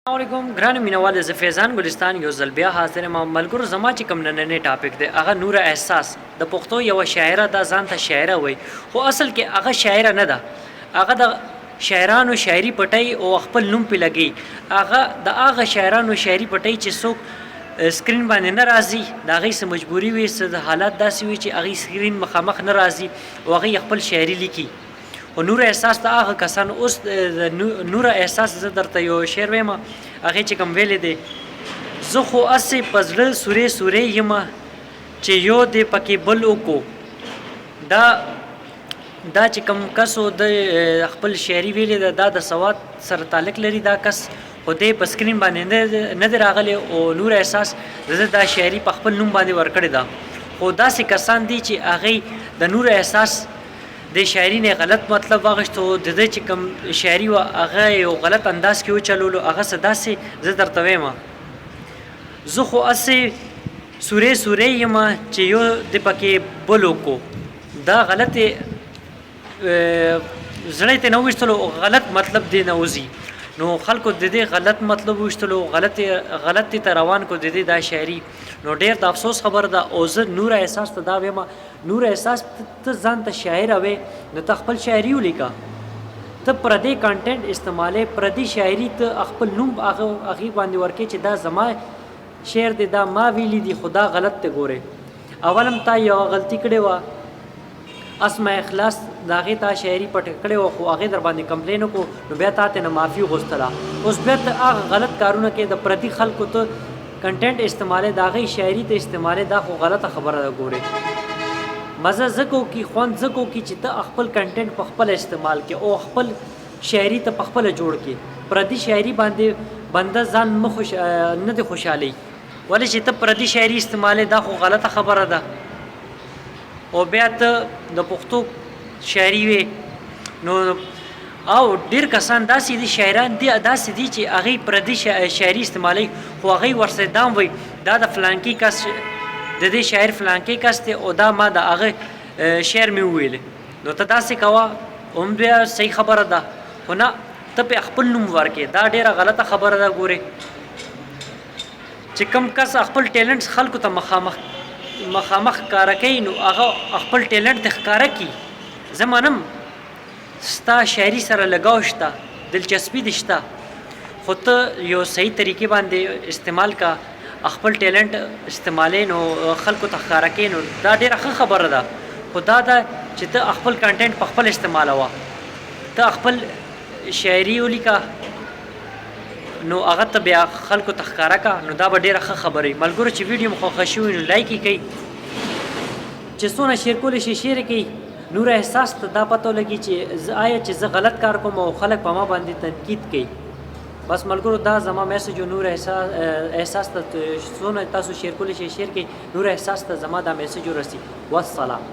السلام علیکم ګران مینوال ز فیضان ګلستان یو ځل بیا حاضر ما ملګرو زما چې کوم نننې ټاپک دی هغه نور احساس د پښتو یو شاعره د ځان ته شاعره وای خو اصل کې هغه شاعره نه ده هغه د شاعرانو شاعري پټي او خپل نوم په لګي هغه د هغه شاعرانو شاعري پټي چې څوک سکرین باندې ناراضي دا غي سم مجبوري وي د حالات داسې وي چې هغه سکرین مخامخ ناراضي او هغه خپل شاعري لیکي او نور احساس ته هغه کسان اوس نور احساس زه درته یو شعر وایم هغه چې کوم ویلې دی زه خو اسې پزړه سورې سورې یم چې یو دې پکې بل وکړو دا چې کوم کسو د خپل شاعري ویلې دا د سواد سره تعلق لري دا کس خو دې په سکرین باندې نه دی راغلی او نور احساس زه دا شاعري په خپل نوم باندې ورکړې ده خو داسې کسان دي چې هغه د نور احساس د شاعري نه غلط مطلب واغشتو د دې چې کوم شاعري و هغه یو غلط انداز کې وچلولو هغه صداسي زه درته وایم زه خو اسې سورې سورې یم چې یو د پکې بلو کو دا غلط زړه ته نو وشتلو غلط مطلب دی نه وزي نو خلکو د دې غلط مطلب وشتلو غلط ته روان کو د دې دا شاعري نو ډېر د افسوس خبر ده او زه نور احساس ته دا وایم نور احساس ته ځان ته شاعر وې نو ته خپل شاعري ولیکه ته پردی کانټینټ استعمالې پردی شاعري ته خپل نوم هغه باندې ورکې چې دا زما شعر دی دا ما ویلی دی خدا غلط ته ګوره اولم تا یو غلطي کړې و اسماء اخلاص داغه تا شاعري پټ کړې و خو هغه در باندې کمپلین کو نو بیا تا ته معافي غوښتله اوس بیا ته هغه غلط کارونه کې د پردی خلکو ته کنټینټ استعمالې داغه شاعري ته استعمالې دا خو غلطه خبره ده ګوره مزه زکو کی خوان زکو کی چې ته خپل کنټینټ په خپل استعمال کې او خپل شاعري ته په خپل جوړ کې پردي شاعري باندې بنده ځان مخ نه دی خوشالي ولې چې ته پردي شاعري استعمالې دا خو غلطه خبره ده او بیا ته د پښتو شاعري وي نو او ډیر کسان داسې دي شاعران دي داسې دي چې هغه پردي شاعري استعمالي خو هغه ورسره دام وي دا د فلانکی کس د دې شاعر فلانکی کس ته او دا ما د هغه شعر مې ویل نو ته داسې کوه هم بیا صحیح خبره ده خو نه ته په خپل نوم ورکې دا ډیره غلطه خبره ده ګوره چې کوم کس خپل ټیلنټ خلکو ته مخامخ کار کوي نو هغه خپل ټیلنټ ته ښکاره کړي زه منم ستا شاعري سره لګاو شته دلچسپي دې شته خو ته یو صحیح طریقې باندې استعمال کا خپل ټیلنټ استعمالې نو خلکو ته ښکاره کوي نو دا ډېره ښه خبره ده خو دا ده چې ته خپل کنټینټ په خپل استعمالوه ته خپل شاعري ولیکه نو هغه ته بیا خلکو ته ښکاره کا نو دا به ډېره ښه خبره وي ملګرو چې ویډیو مو خوښه شوي نو لایک یې کوئ چې څونه شیر کولی شي شیر یې کوي نور احساس ته دا پته لګي چې آیا چې زه غلط کار کوم او خلک په ما باندې تنقید کوي بس ملګرو دا زما میسج نور احساس ته څونه تاسو شیر کولی شي شیر کوي نور احساس ته زما دا میسج ورسي والسلام